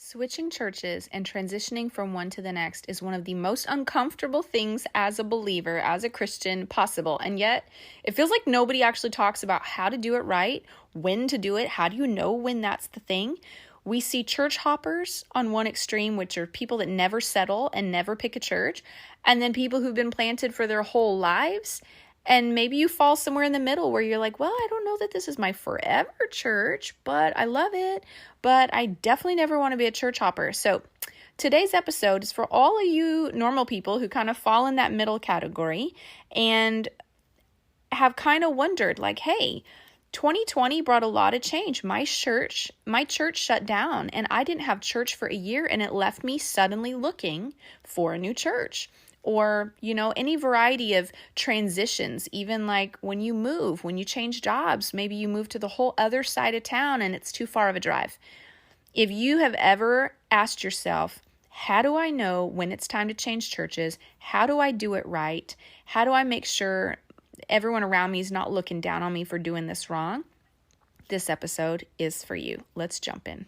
Switching churches and transitioning from one to the next is one of the most uncomfortable things as a believer, as a Christian, possible. And yet, it feels like nobody actually talks about how to do it right, when to do it, how do you know when that's the thing? We see church hoppers on one extreme, which are people that never settle and never pick a church, and then people who've been planted for their whole lives. And maybe you fall somewhere in the middle where you're like, well, I don't know that this is my forever church, but I love it. But I definitely never want to be a church hopper. So today's episode is for all of you normal people who kind of fall in that middle category and have kind of wondered like, hey, 2020 brought a lot of change. My church shut down and I didn't have church for a year, and it left me suddenly looking for a new church. Or, any variety of transitions, even like when you move, when you change jobs, maybe you move to the whole other side of town and it's too far of a drive. If you have ever asked yourself, how do I know when it's time to change churches? How do I do it right? How do I make sure everyone around me is not looking down on me for doing this wrong? This episode is for you. Let's jump in.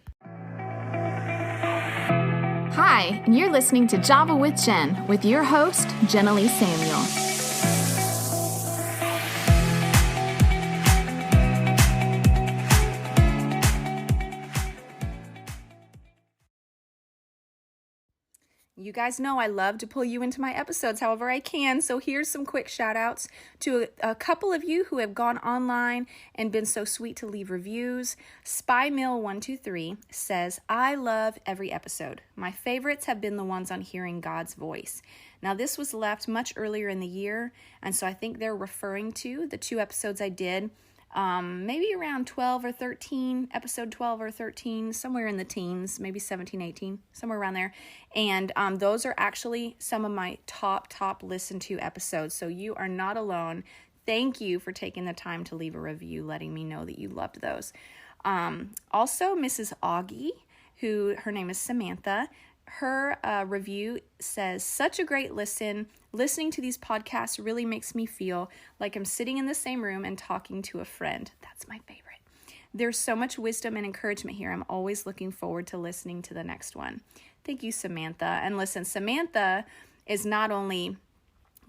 Hi, and you're listening to Java with Jen with your host, Jenilee Samuel. You guys know I love to pull you into my episodes however I can, so here's some quick shout outs to a couple of you who have gone online and been so sweet to leave reviews. SpyMill123 says, I love every episode. My favorites have been the ones on hearing God's voice. Now this was left much earlier in the year, and so I think they're referring to the two episodes I did maybe around 12 or 13, episode 12 or 13, somewhere in the teens, maybe 17, 18, somewhere around there. And those are actually some of my top listened to episodes. So you are not alone. Thank you for taking the time to leave a review, letting me know that you loved those. Also, Mrs. Augie, her name is Samantha, her review says, such a great listen. Listening to these podcasts really makes me feel like I'm sitting in the same room and talking to a friend. That's my favorite. There's so much wisdom and encouragement here. I'm always looking forward to listening to the next one. Thank you, Samantha. And listen, Samantha is not only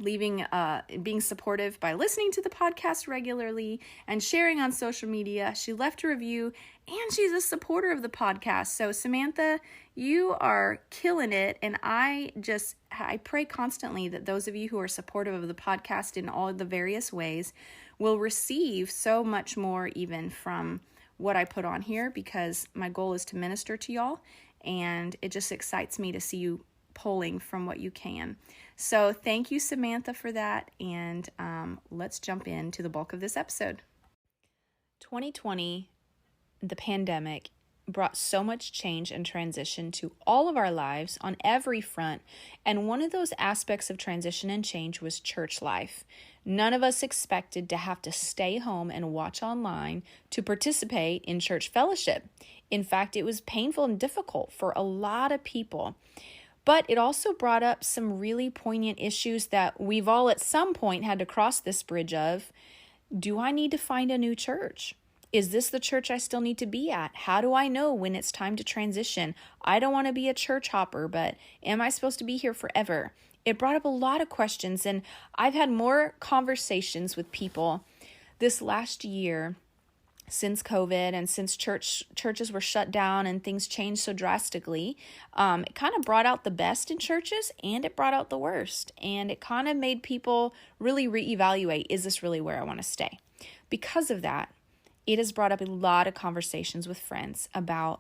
being supportive by listening to the podcast regularly and sharing on social media. She left a review and she's a supporter of the podcast. So Samantha, you are killing it. And I pray constantly that those of you who are supportive of the podcast in all the various ways will receive so much more even from what I put on here, because my goal is to minister to y'all. And it just excites me to see you pulling from what you can. So thank you, Samantha, for that. And let's jump into the bulk of this episode. 2020, the pandemic, brought so much change and transition to all of our lives on every front. And one of those aspects of transition and change was church life. None of us expected to have to stay home and watch online to participate in church fellowship. In fact, it was painful and difficult for a lot of people. But it also brought up some really poignant issues that we've all at some point had to cross this bridge of. Do I need to find a new church? Is this the church I still need to be at? How do I know when it's time to transition? I don't want to be a church hopper, but am I supposed to be here forever? It brought up a lot of questions, and I've had more conversations with people this last year since COVID and since churches were shut down and things changed so drastically. It kind of brought out the best in churches and it brought out the worst. And it kind of made people really reevaluate, is this really where I want to stay? Because of that, it has brought up a lot of conversations with friends about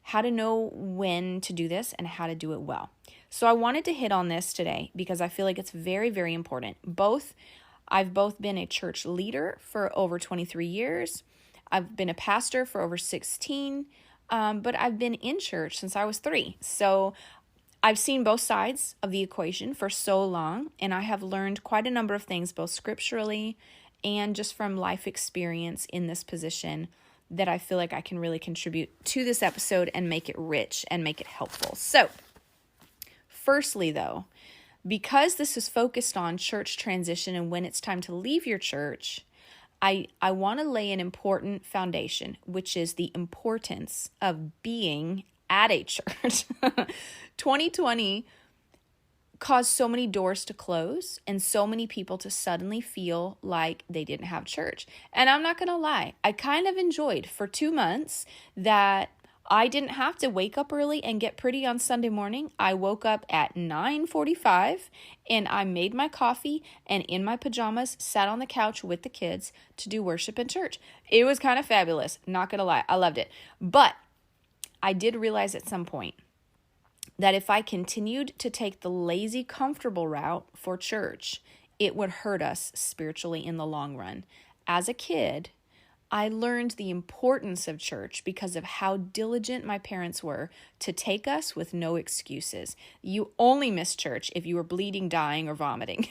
how to know when to do this and how to do it well. So I wanted to hit on this today because I feel like it's very, very important. I've both been a church leader for over 23 years. I've been a pastor for over 16, but I've been in church since I was 3. So I've seen both sides of the equation for so long, and I have learned quite a number of things, both scripturally and just from life experience in this position, that I feel like I can really contribute to this episode and make it rich and make it helpful. So, firstly though, because this is focused on church transition and when it's time to leave your church, I want to lay an important foundation, which is the importance of being at a church. 2020 caused so many doors to close and so many people to suddenly feel like they didn't have church. And I'm not going to lie, I kind of enjoyed for 2 months that I didn't have to wake up early and get pretty on Sunday morning. I woke up at 9:45 and I made my coffee and in my pajamas sat on the couch with the kids to do worship in church. It was kind of fabulous, not going to lie. I loved it. But I did realize at some point that if I continued to take the lazy, comfortable route for church, it would hurt us spiritually in the long run. As a kid, I learned the importance of church because of how diligent my parents were to take us with no excuses. You only missed church if you were bleeding, dying, or vomiting.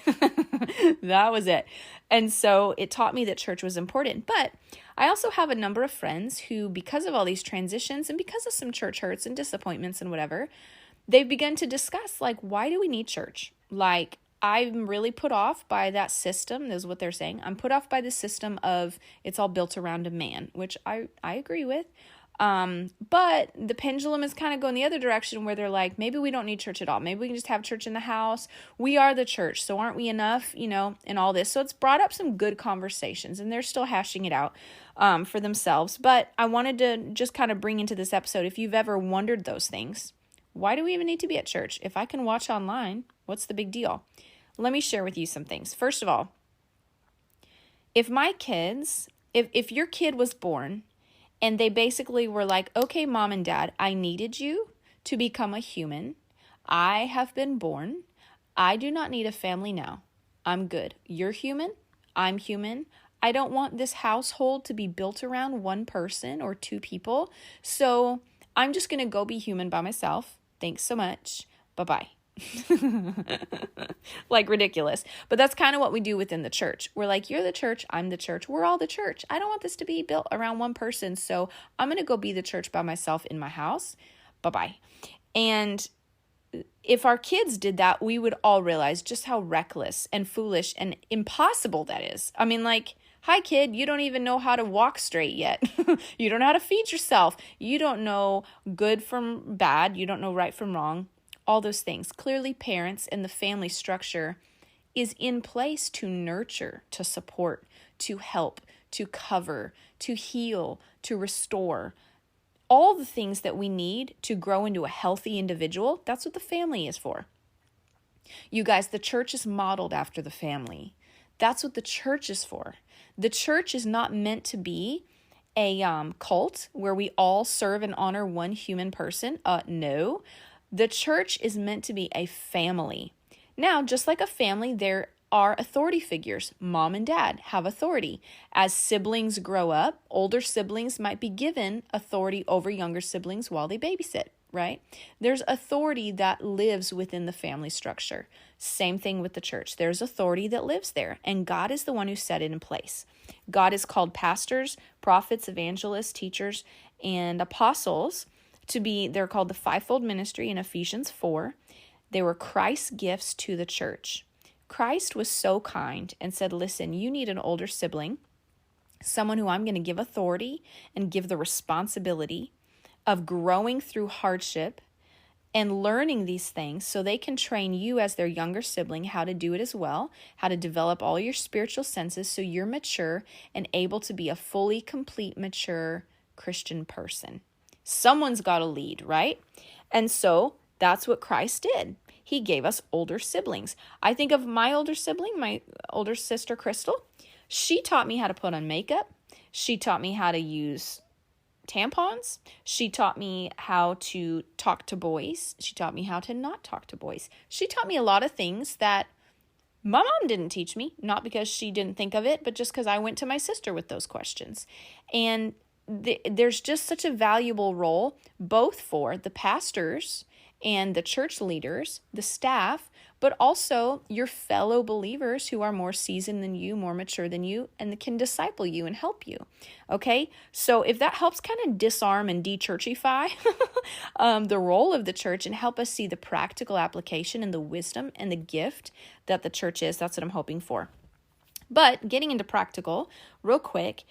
That was it. And so it taught me that church was important. But I also have a number of friends who, because of all these transitions and because of some church hurts and disappointments and whatever, they've begun to discuss, like, why do we need church? Like, I'm really put off by that system. This is what they're saying. I'm put off by the system of it's all built around a man, which I agree with. But the pendulum is kind of going the other direction where they're like, maybe we don't need church at all. Maybe we can just have church in the house. We are the church, so aren't we enough, and all this. So it's brought up some good conversations, and they're still hashing it out for themselves. But I wanted to just kind of bring into this episode, if you've ever wondered those things, why do we even need to be at church? If I can watch online, what's the big deal? Let me share with you some things. First of all, if your kid was born and they basically were like, okay, mom and dad, I needed you to become a human. I have been born. I do not need a family now. I'm good. You're human. I'm human. I don't want this household to be built around one person or two people. So I'm just going to go be human by myself. Thanks so much. Bye-bye. Like ridiculous. But that's kind of what we do within the church. We're like, you're the church, I'm the church, we're all the church. I don't want this to be built around one person, so I'm going to go be the church by myself in my house. Bye-bye. And if our kids did that, we would all realize just how reckless and foolish and impossible that is. I mean, like, hi kid, you don't even know how to walk straight yet. You don't know how to feed yourself. You don't know good from bad. You don't know right from wrong. All those things. Clearly, parents and the family structure is in place to nurture, to support, to help, to cover, to heal, to restore. All the things that we need to grow into a healthy individual, that's what the family is for. You guys, the church is modeled after the family. That's what the church is for. The church is not meant to be a cult where we all serve and honor one human person. No. The church is meant to be a family. Now, just like a family, there are authority figures. Mom and dad have authority. As siblings grow up, older siblings might be given authority over younger siblings while they babysit, right? There's authority that lives within the family structure. Same thing with the church. There's authority that lives there, and God is the one who set it in place. God has called pastors, prophets, evangelists, teachers, and apostles they're called the fivefold ministry in Ephesians 4. They were Christ's gifts to the church. Christ was so kind and said, listen, you need an older sibling, someone who I'm going to give authority and give the responsibility of growing through hardship and learning these things so they can train you as their younger sibling how to do it as well, how to develop all your spiritual senses so you're mature and able to be a fully complete, mature Christian person. Someone's got to lead, right? And so that's what Christ did. He gave us older siblings. I think of my older sibling, my older sister, Crystal. She taught me how to put on makeup. She taught me how to use tampons. She taught me how to talk to boys. She taught me how to not talk to boys. She taught me a lot of things that my mom didn't teach me, not because she didn't think of it, but just because I went to my sister with those questions. And there's just such a valuable role, both for the pastors and the church leaders, the staff, but also your fellow believers who are more seasoned than you, more mature than you, and can disciple you and help you. Okay? So if that helps kind of disarm and de-churchify the role of the church and help us see the practical application and the wisdom and the gift that the church is, that's what I'm hoping for. But getting into practical, real quick,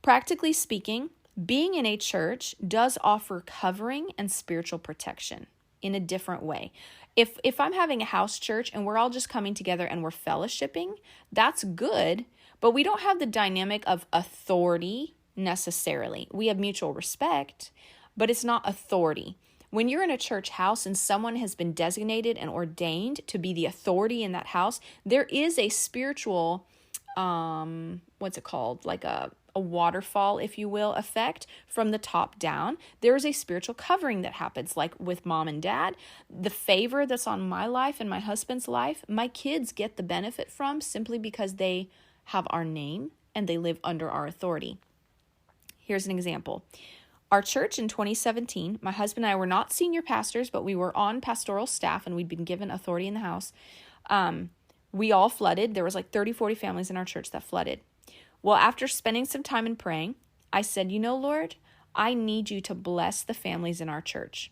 practically speaking, Being in a church does offer covering and spiritual protection in a different way. If I'm having a house church and we're all just coming together and we're fellowshipping, that's good, but we don't have the dynamic of authority necessarily. We have mutual respect, but it's not authority. When you're in a church house and someone has been designated and ordained to be the authority in that house, there is a spiritual, what's it called? Like a waterfall, if you will, effect from the top down. There is a spiritual covering that happens, like with mom and dad. The favor that's on my life and my husband's life, my kids get the benefit from simply because they have our name and they live under our authority. Here's an example. Our church in 2017, my husband and I were not senior pastors, but we were on pastoral staff and we'd been given authority in the house. We all flooded. There was like 30, 40 families in our church that flooded. Well, after spending some time in praying, I said, Lord, I need you to bless the families in our church.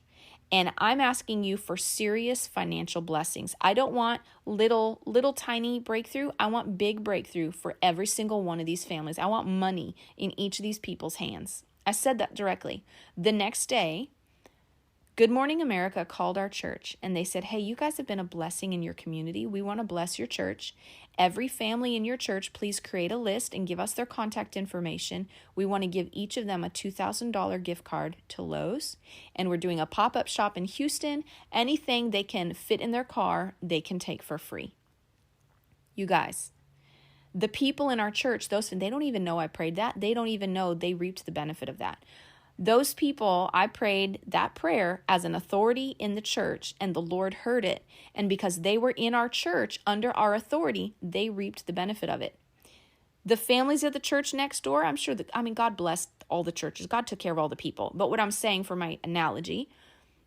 And I'm asking you for serious financial blessings. I don't want little tiny breakthrough. I want big breakthrough for every single one of these families. I want money in each of these people's hands. I said that directly. The next day, Good Morning America called our church and they said, hey, you guys have been a blessing in your community. We want to bless your church. Every family in your church, please create a list and give us their contact information. We want to give each of them a $2,000 gift card to Lowe's. And we're doing a pop-up shop in Houston. Anything they can fit in their car, they can take for free. You guys, the people in our church, they don't even know I prayed that. They don't even know they reaped the benefit of that. Those people, I prayed that prayer as an authority in the church, and the Lord heard it. And because they were in our church under our authority, they reaped the benefit of it. The families of the church next door, God blessed all the churches. God took care of all the people. But what I'm saying for my analogy,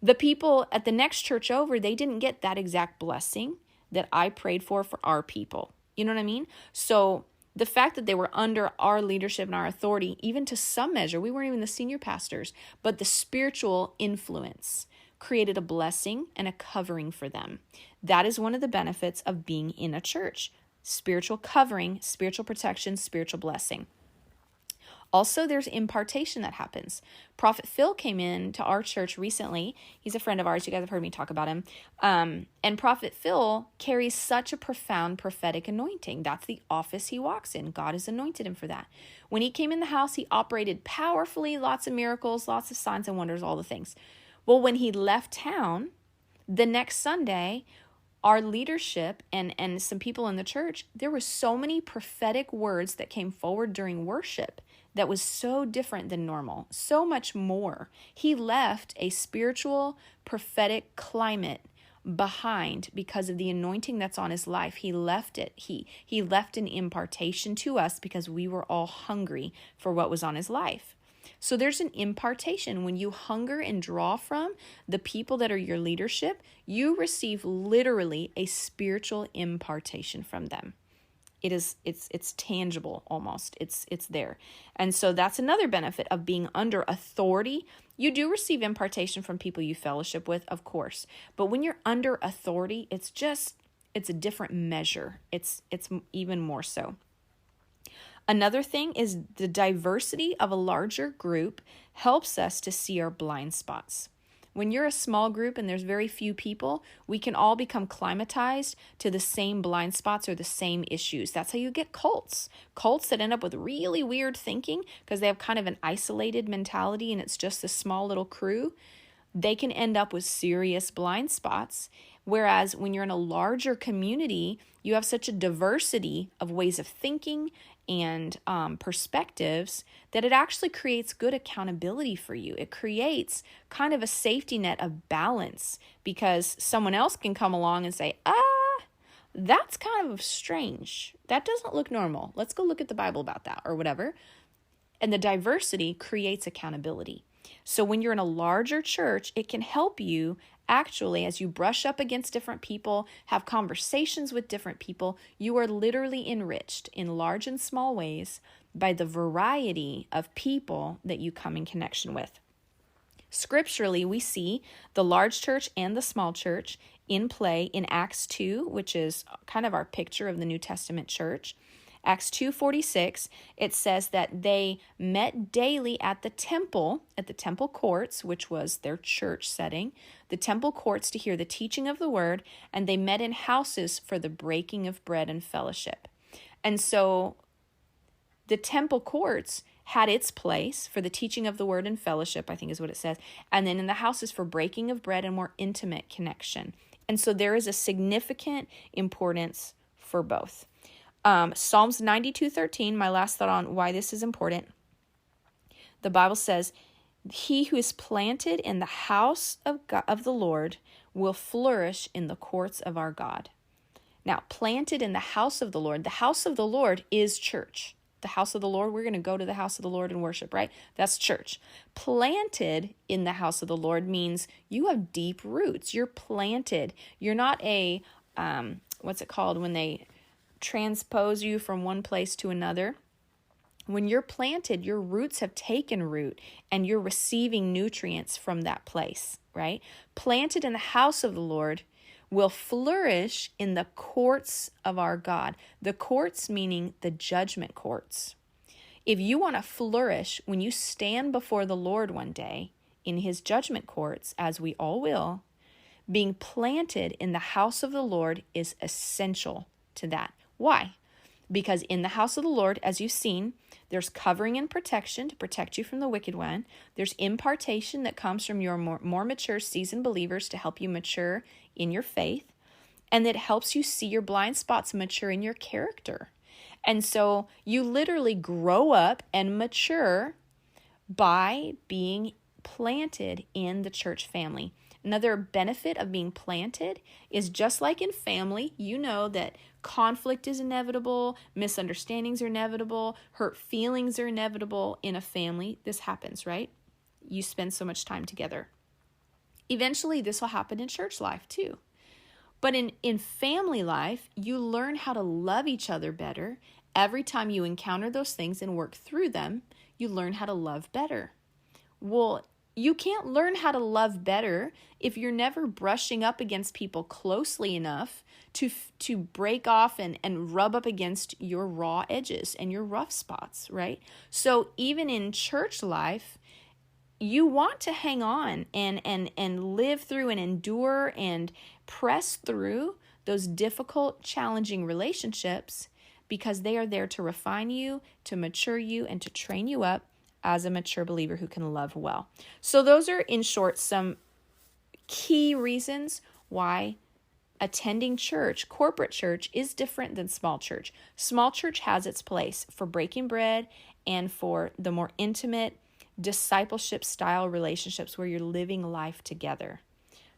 the people at the next church over, they didn't get that exact blessing that I prayed for our people. You know what I mean? So the fact that they were under our leadership and our authority, even to some measure, we weren't even the senior pastors, but the spiritual influence created a blessing and a covering for them. That is one of the benefits of being in a church. Spiritual covering, spiritual protection, spiritual blessing. Also, there's impartation that happens. Prophet Phil came in to our church recently. He's a friend of ours. You guys have heard me talk about him. And Prophet Phil carries such a profound prophetic anointing. That's the office he walks in. God has anointed him for that. When he came in the house, he operated powerfully, lots of miracles, lots of signs and wonders, all the things. Well, when he left town, the next Sunday, our leadership and some people in the church, there were so many prophetic words that came forward during worship that was so different than normal, so much more. He left a spiritual, prophetic climate behind because of the anointing that's on his life. He left it. He left an impartation to us because we were all hungry for what was on his life. So there's an impartation. When you hunger and draw from the people that are your leadership, you receive literally a spiritual impartation from them. It's tangible almost. It's there. And so that's another benefit of being under authority. You do receive impartation from people you fellowship with, of course. But when you're under authority, it's a different measure. It's even more so. Another thing is the diversity of a larger group helps us to see our blind spots. When you're a small group and there's very few people, we can all become climatized to the same blind spots or the same issues. That's how you get cults. Cults that end up with really weird thinking because they have kind of an isolated mentality and it's just a small little crew. They can end up with serious blind spots. Whereas when you're in a larger community, you have such a diversity of ways of thinking and perspectives that it actually creates good accountability for you. It creates kind of a safety net of balance because someone else can come along and say, that's kind of strange. That doesn't look normal. Let's go look at the Bible about that or whatever. And the diversity creates accountability. So when you're in a larger church, it can help you actually, as you brush up against different people, have conversations with different people, you are literally enriched in large and small ways by the variety of people that you come in connection with. Scripturally, we see the large church and the small church in play in Acts 2, which is kind of our picture of the New Testament church. Acts 2:46, it says that they met daily at the temple courts, which was their church setting, the temple courts to hear the teaching of the word, and they met in houses for the breaking of bread and fellowship. And so the temple courts had its place for the teaching of the word and fellowship, I think is what it says, and then in the houses for breaking of bread and more intimate connection. And so there is a significant importance for both. Psalms 92:13, my last thought on why this is important. The Bible says, he who is planted in the house of God, of the Lord will flourish in the courts of our God. Now, planted in the house of the Lord is church. The house of the Lord, we're going to go to the house of the Lord and worship, right? That's church. Planted in the house of the Lord means you have deep roots. You're planted. You're not a, what's it called when they transpose you from one place to another? When you're planted, your roots have taken root and you're receiving nutrients from that place, right? Planted in the house of the Lord will flourish in the courts of our God. The courts meaning the judgment courts. If you want to flourish when you stand before the Lord one day in his judgment courts, as we all will, being planted in the house of the Lord is essential to that. Why? Because in the house of the Lord, as you've seen, there's covering and protection to protect you from the wicked one. There's impartation that comes from your more mature, seasoned believers to help you mature in your faith. And that helps you see your blind spots, mature in your character. And so you literally grow up and mature by being planted in the church family. Another benefit of being planted is just like in family, you know that conflict is inevitable, misunderstandings are inevitable, hurt feelings are inevitable in a family. This happens, right? You spend so much time together. Eventually, this will happen in church life too. But in family life, you learn how to love each other better. Every time you encounter those things and work through them, you learn how to love better. Well, you can't learn how to love better if you're never brushing up against people closely enough to break off and rub up against your raw edges and your rough spots, right? So even in church life, you want to hang on and live through and endure and press through those difficult, challenging relationships because they are there to refine you, to mature you, and to train you up as a mature believer who can love well. So those are, in short, some key reasons why attending church, corporate church, is different than small church. Small church has its place for breaking bread and for the more intimate discipleship style relationships where you're living life together.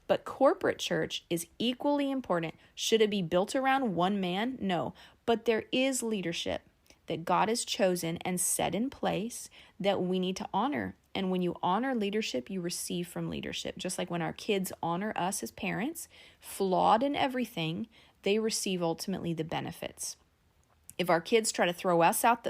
But corporate church is equally important. Should it be built around one man? No. But there is leadership that God has chosen and set in place that we need to honor. And when you honor leadership, you receive from leadership. Just like when our kids honor us as parents, flawed in everything, they receive ultimately the benefits. If our kids try to throw us out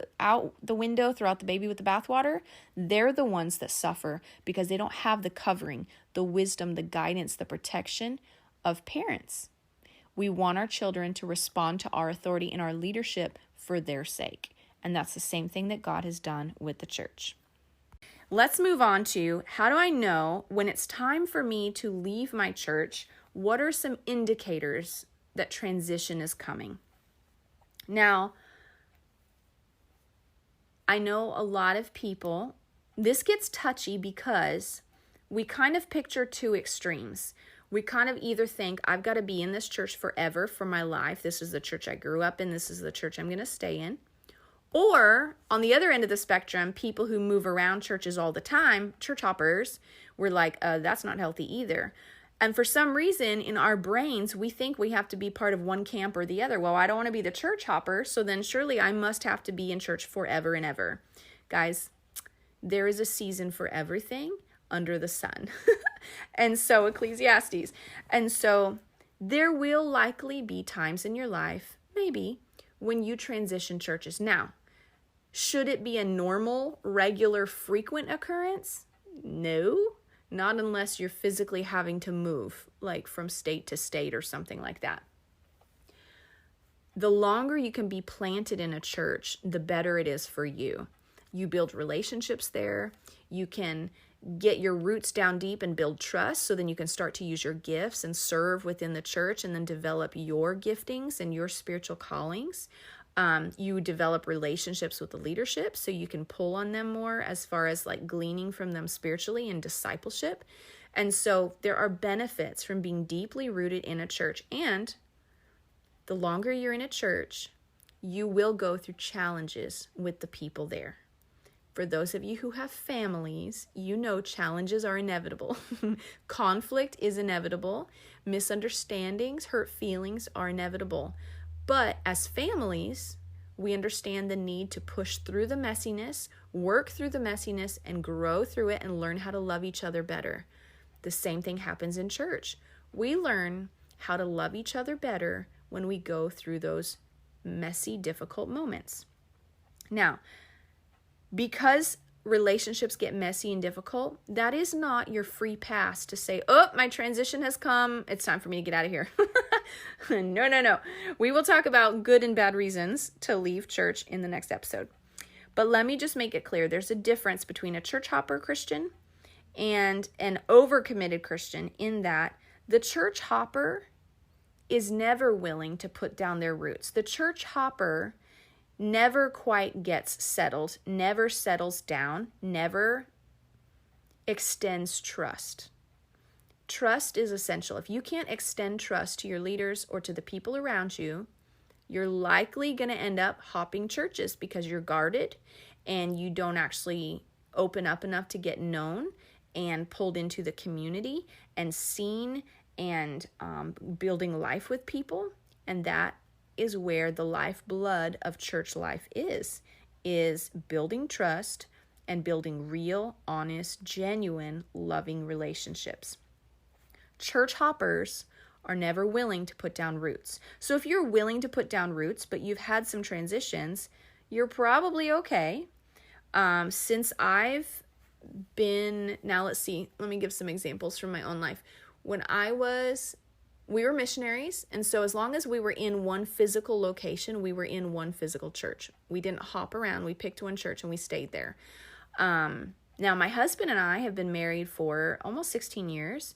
the window, throw out the baby with the bathwater, they're the ones that suffer because they don't have the covering, the wisdom, the guidance, the protection of parents. We want our children to respond to our authority and our leadership for their sake. And that's the same thing that God has done with the church. Let's move on to, how do I know when it's time for me to leave my church? What are some indicators that transition is coming? Now, I know a lot of people, this gets touchy because we kind of picture two extremes. We kind of either think, I've got to be in this church forever for my life. This is the church I grew up in. This is the church I'm going to stay in. Or on the other end of the spectrum, people who move around churches all the time, church hoppers, we're like, that's not healthy either. And for some reason in our brains, we think we have to be part of one camp or the other. Well, I don't want to be the church hopper, so then surely I must have to be in church forever and ever. Guys, there is a season for everything under the sun. And so Ecclesiastes. And so there will likely be times in your life, maybe, when you transition churches. Now, should it be a normal, regular, frequent occurrence? No, not unless you're physically having to move, like from state to state or something like that. the longer you can be planted in a church, the better it is for you. You build relationships there. You can get your roots down deep and build trust, so then you can start to use your gifts and serve within the church and then develop your giftings and your spiritual callings. You develop relationships with the leadership, so you can pull on them more as far as like gleaning from them spiritually and discipleship. And so there are benefits from being deeply rooted in a church. And the longer you're in a church, you will go through challenges with the people there. For those of you who have families, you know challenges are inevitable. Conflict is inevitable. Misunderstandings, hurt feelings are inevitable. But as families, we understand the need to push through the messiness, work through the messiness, and grow through it and learn how to love each other better. The same thing happens in church. We learn how to love each other better when we go through those messy, difficult moments. Now, because relationships get messy and difficult, that is not your free pass to say, oh, my transition has come. It's time for me to get out of here. No. We will talk about good and bad reasons to leave church in the next episode. But let me just make it clear. There's a difference between a church hopper Christian and an overcommitted Christian, in that the church hopper is never willing to put down their roots. The church hopper never quite gets settled, never settles down, never extends trust. Trust is essential. If you can't extend trust to your leaders or to the people around you, you're likely going to end up hopping churches because you're guarded and you don't actually open up enough to get known and pulled into the community and seen and building life with people. And that is where the lifeblood of church life is building trust and building real, honest, genuine, loving relationships. Church hoppers are never willing to put down roots. So if you're willing to put down roots, but you've had some transitions, you're probably okay. Since I've been, now let's see, let me give some examples from my own life. When we were missionaries, and so as long as we were in one physical location, we were in one physical church. We didn't hop around. We picked one church and we stayed there. Now, my husband and I have been married for almost 16 years,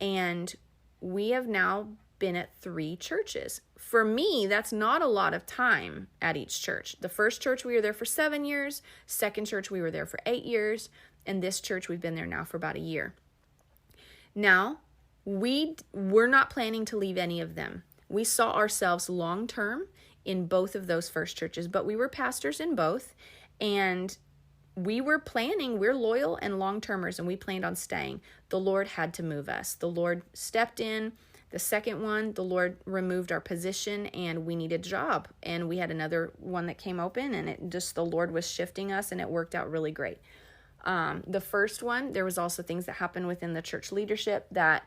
and we have now been at 3 churches. For me, that's not a lot of time at each church. The first church, we were there for 7 years. Second church, we were there for 8 years. And this church, we've been there now for about a year. Now, we're not planning to leave any of them. We saw ourselves long-term in both of those first churches, but we were pastors in both, and we're loyal and long-termers, and we planned on staying. The Lord had to move us. The Lord stepped in. The second one, the Lord removed our position, and we needed a job, and we had another one that came open, and the Lord was shifting us, and it worked out really great. The first one, there was also things that happened within the church leadership that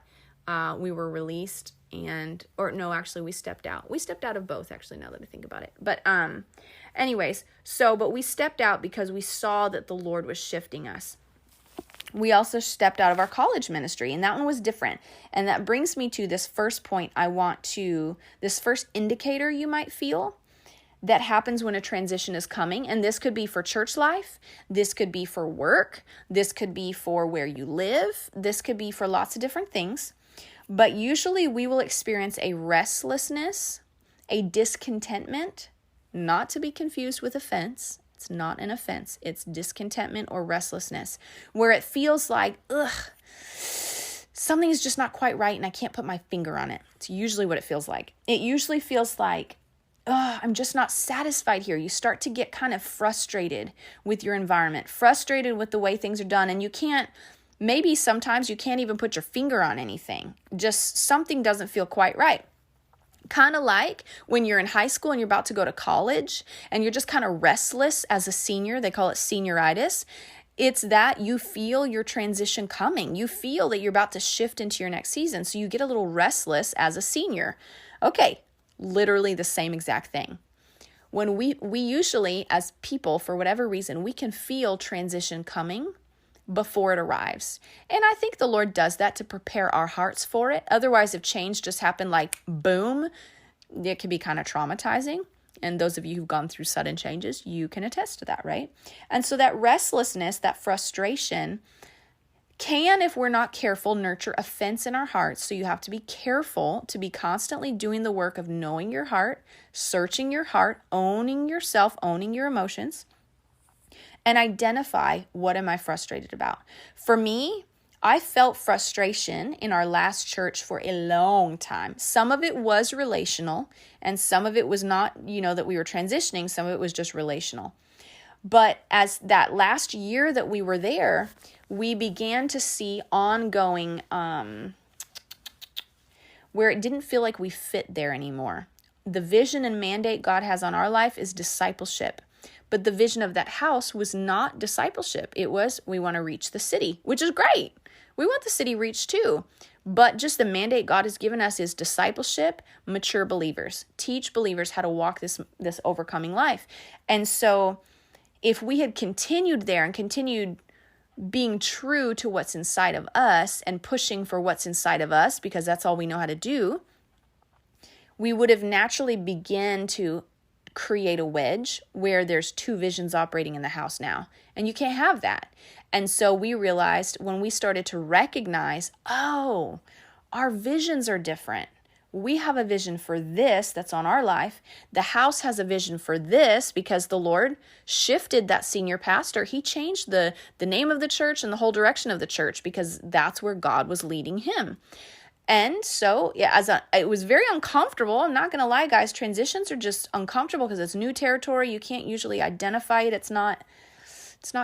we were released we stepped out. We stepped out of both, actually, now that I think about it. But but we stepped out because we saw that the Lord was shifting us. We also stepped out of our college ministry, and that one was different. And that brings me to this first point this first indicator you might feel that happens when a transition is coming. And this could be for church life. This could be for work. This could be for where you live. This could be for lots of different things. But usually we will experience a restlessness, a discontentment, not to be confused with offense. It's not an offense. It's discontentment or restlessness, where it feels like, something is just not quite right and I can't put my finger on it. It's usually what it feels like. It usually feels like, I'm just not satisfied here. You start to get kind of frustrated with your environment, frustrated with the way things are done, and maybe sometimes you can't even put your finger on anything. Just something doesn't feel quite right. Kind of like when you're in high school and you're about to go to college and you're just kind of restless as a senior. They call it senioritis. It's that you feel your transition coming. You feel that you're about to shift into your next season. So you get a little restless as a senior. Okay, literally the same exact thing. When we usually, as people, for whatever reason, we can feel transition coming before it arrives. And I think the Lord does that to prepare our hearts for it. Otherwise, if change just happened like boom, it can be kind of traumatizing. And those of you who've gone through sudden changes, you can attest to that, right? And so that restlessness, that frustration can, if we're not careful, nurture offense in our hearts. So you have to be careful to be constantly doing the work of knowing your heart, searching your heart, owning yourself, owning your emotions, and identify, what am I frustrated about? For me, I felt frustration in our last church for a long time. Some of it was relational, and some of it was not, that we were transitioning. Some of it was just relational. But as that last year that we were there, we began to see ongoing, where it didn't feel like we fit there anymore. The vision and mandate God has on our life is discipleship. But the vision of that house was not discipleship. It was, we want to reach the city, which is great. We want the city reached too. But just the mandate God has given us is discipleship, mature believers. Teach believers how to walk this overcoming life. And so if we had continued there and continued being true to what's inside of us and pushing for what's inside of us, because that's all we know how to do, we would have naturally begun to create a wedge where there's two visions operating in the house now. And you can't have that. And so we realized when we started to recognize, oh, our visions are different. We have a vision for this that's on our life. The house has a vision for this because the Lord shifted that senior pastor. He changed the name of the church and the whole direction of the church because that's where God was leading him. And so, it was very uncomfortable. I'm not going to lie, guys. Transitions are just uncomfortable because it's new territory. You can't usually identify it. It's not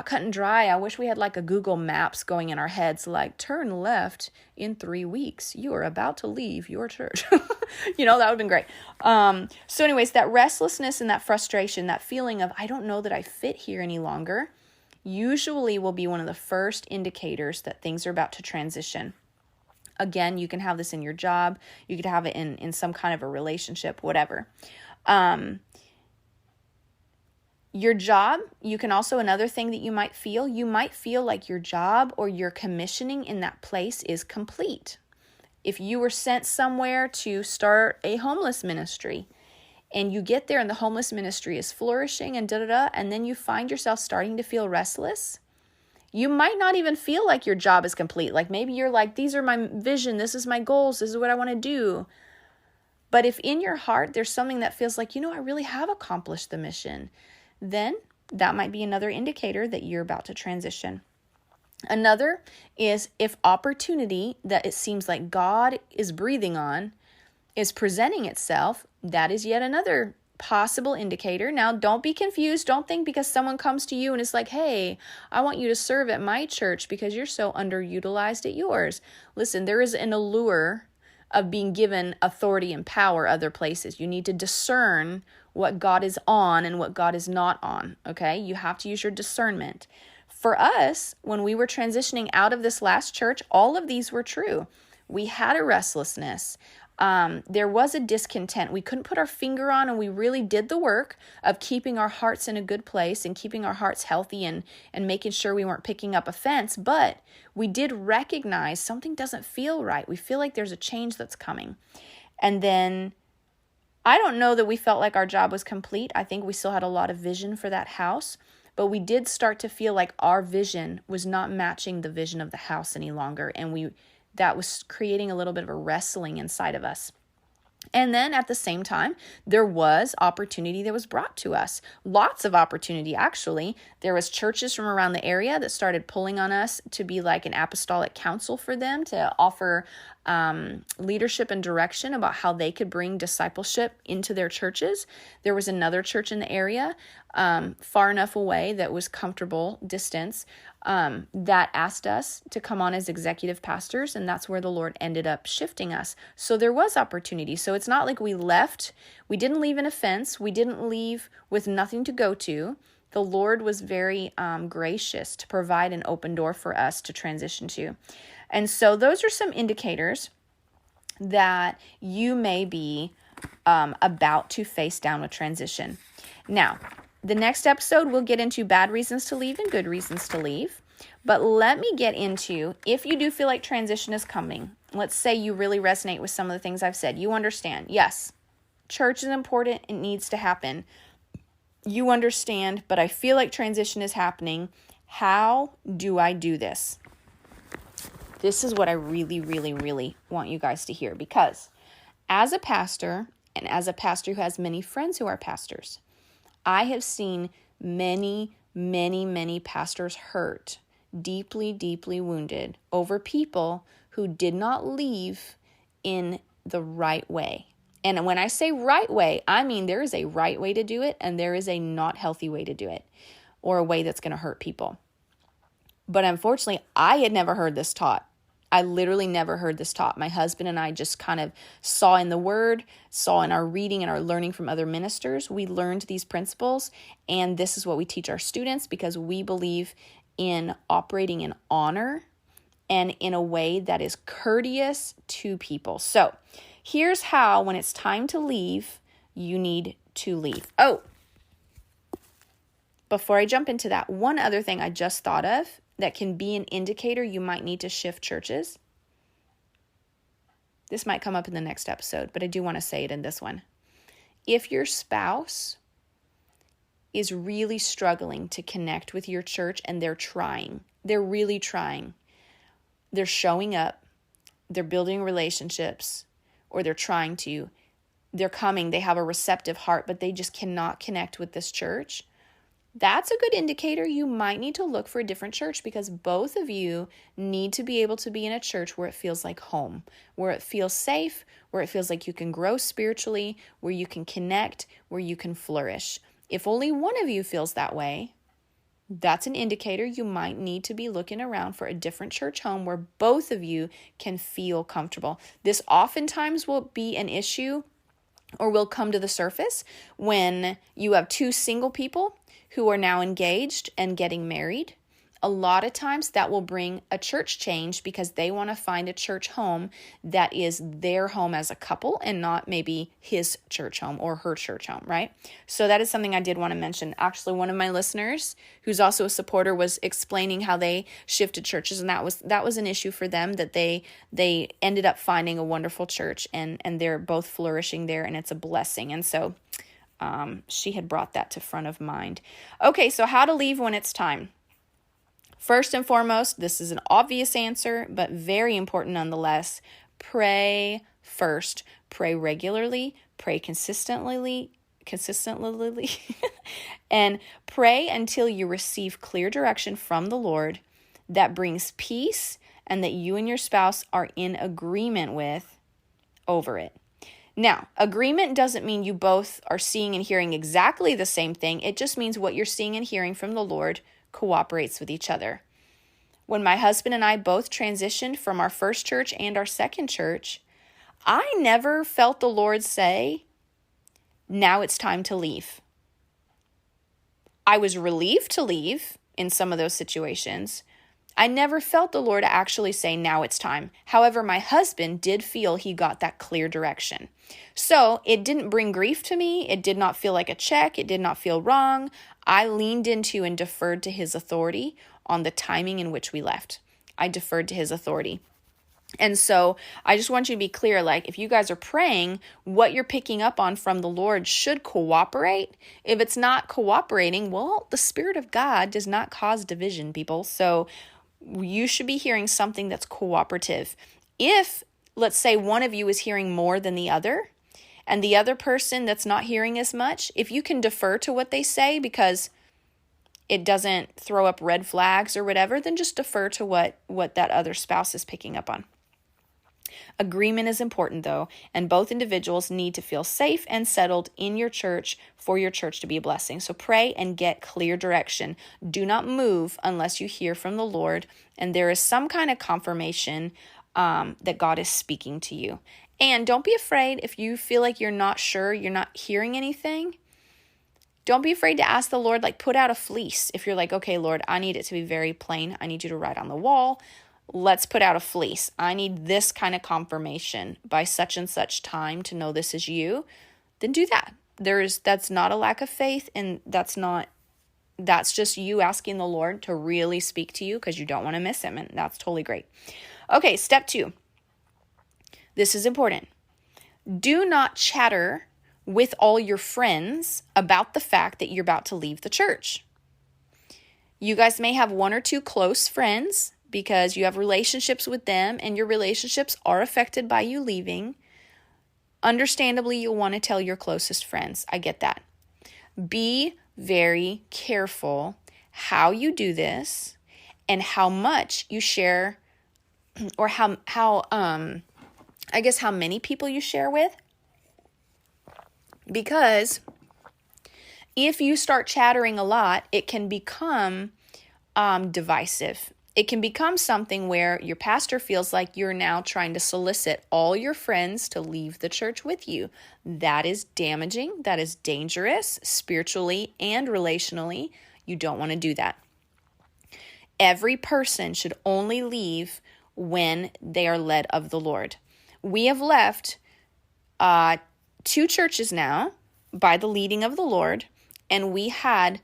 cut and dry. I wish we had like a Google Maps going in our heads, like turn left in 3 weeks. You are about to leave your church. That would have been great. So anyways, that restlessness and that frustration, that feeling of, I don't know that I fit here any longer, usually will be one of the first indicators that things are about to transition. Again, you can have this in your job. You could have it in some kind of a relationship, whatever. Your job, you can also, another thing that you might feel like your job or your commissioning in that place is complete. If you were sent somewhere to start a homeless ministry and you get there and the homeless ministry is flourishing and and then you find yourself starting to feel restless, you might not even feel like your job is complete. Like maybe you're like, these are my vision, this is my goals, this is what I want to do. But if in your heart there's something that feels like, I really have accomplished the mission, then that might be another indicator that you're about to transition. Another is if opportunity that it seems like God is breathing on is presenting itself, that is yet another possible indicator. Now, don't be confused. Don't think because someone comes to you and is like, hey, I want you to serve at my church because you're so underutilized at yours. Listen, there is an allure of being given authority and power other places. You need to discern what God is on and what God is not on, okay? You have to use your discernment. For us, when we were transitioning out of this last church, all of these were true. We had a restlessness. There was a discontent we couldn't put our finger on, and we really did the work of keeping our hearts in a good place and keeping our hearts healthy and making sure we weren't picking up offense. But we did recognize something doesn't feel right. We feel like there's a change that's coming. And then I don't know that we felt like our job was complete. I think we still had a lot of vision for that house, but we did start to feel like our vision was not matching the vision of the house any longer. And that was creating a little bit of a wrestling inside of us. And then at the same time, there was opportunity that was brought to us. Lots of opportunity, actually. There was churches from around the area that started pulling on us to be like an apostolic council for them, to offer leadership and direction about how they could bring discipleship into their churches. There was another church in the area, far enough away that was comfortable distance, that asked us to come on as executive pastors, and that's where the Lord ended up shifting us. So there was opportunity. So it's not like we left. We didn't leave in offense. We didn't leave with nothing to go to. The Lord was very gracious to provide an open door for us to transition to. And so those are some indicators that you may be about to face down with transition. Now, the next episode, we'll get into bad reasons to leave and good reasons to leave. But let me get into, if you do feel like transition is coming, let's say you really resonate with some of the things I've said. You understand, yes, Church is important. It needs to happen. You understand, but I feel like transition is happening. How do I do this? This is what I really, really, really want you guys to hear, because as a pastor, and as a pastor who has many friends who are pastors, I have seen many, many, many pastors hurt, deeply, deeply wounded over people who did not leave in the right way. And when I say right way, I mean there is a right way to do it and there is a not healthy way to do it, or a way that's going to hurt people. But unfortunately, I had never heard this taught. I literally never heard this taught. My husband and I just kind of saw in the Word, saw in our reading and our learning from other ministers. We learned these principles, and this is what we teach our students, because we believe in operating in honor and in a way that is courteous to people. So here's how, when it's time to leave, you need to leave. Oh, before I jump into that, one other thing I just thought of that can be an indicator you might need to shift churches. This might come up in the next episode, but I do want to say it in this one. If your spouse is really struggling to connect with your church and they're really trying, they're showing up, they're building relationships, or they're coming, they have a receptive heart, but they just cannot connect with this church, that's a good indicator you might need to look for a different church, because both of you need to be able to be in a church where it feels like home, where it feels safe, where it feels like you can grow spiritually, where you can connect, where you can flourish. If only one of you feels that way, that's an indicator you might need to be looking around for a different church home where both of you can feel comfortable. This oftentimes will be an issue, or will come to the surface, when you have two single people who are now engaged and getting married. A lot of times that will bring a church change, because they want to find a church home that is their home as a couple and not maybe his church home or her church home, right? So that is something I did want to mention. Actually, one of my listeners, who's also a supporter, was explaining how they shifted churches, and that was an issue for them, that they ended up finding a wonderful church, and they're both flourishing there, and it's a blessing. And so she had brought that to front of mind. Okay, so how to leave when it's time. First and foremost, this is an obvious answer, but very important nonetheless. Pray first. Pray regularly. Pray consistently, and pray until you receive clear direction from the Lord that brings peace and that you and your spouse are in agreement with over it. Now, agreement doesn't mean you both are seeing and hearing exactly the same thing. It just means what you're seeing and hearing from the Lord cooperates with each other. When my husband and I both transitioned from our first church and our second church, I never felt the Lord say, now it's time to leave. I was relieved to leave in some of those situations. I never felt the Lord actually say, now it's time. However, my husband did feel he got that clear direction. So it didn't bring grief to me. It did not feel like a check. It did not feel wrong. I leaned into and deferred to his authority on the timing in which we left. I deferred to his authority. And so I just want you to be clear, like, if you guys are praying, what you're picking up on from the Lord should cooperate. If it's not cooperating, well, the Spirit of God does not cause division, people. So you should be hearing something that's cooperative. If, let's say, one of you is hearing more than the other, and the other person that's not hearing as much, if you can defer to what they say because it doesn't throw up red flags or whatever, then just defer to what that other spouse is picking up on. Agreement is important, though, and both individuals need to feel safe and settled in your church for your church to be a blessing. So pray and get clear direction. Do not move unless you hear from the Lord and there is some kind of confirmation that God is speaking to you. And don't be afraid if you feel like you're not sure, you're not hearing anything. Don't be afraid to ask the Lord, like, put out a fleece. If you're like, okay, Lord, I need it to be very plain. I need you to write on the wall. Let's put out a fleece. I need this kind of confirmation by such and such time to know this is you. Then do that. That's not a lack of faith, and that's just you asking the Lord to really speak to you because you don't want to miss him, and that's totally great. Okay, step 2. This is important. Do not chatter with all your friends about the fact that you're about to leave the church. You guys may have one or two close friends because you have relationships with them and your relationships are affected by you leaving. Understandably, you'll want to tell your closest friends. I get that. Be very careful how you do this and how much you share, or how many people you share with. Because if you start chattering a lot, it can become divisive. It can become something where your pastor feels like you're now trying to solicit all your friends to leave the church with you. That is damaging. That is dangerous spiritually and relationally. You don't want to do that. Every person should only leave when they are led of the Lord. We have left 2 churches now by the leading of the Lord, and we had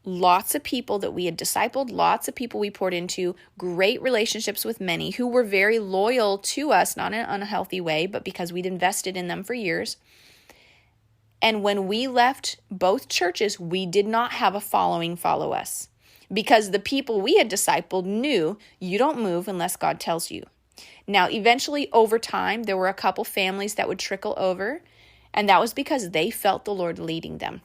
lots of people that we had discipled, lots of people we poured into, great relationships with many who were very loyal to us, not in an unhealthy way, but because we'd invested in them for years. And when we left both churches, we did not have a following follow us because the people we had discipled knew you don't move unless God tells you. Now, eventually over time, there were a couple families that would trickle over, and that was because they felt the Lord leading them.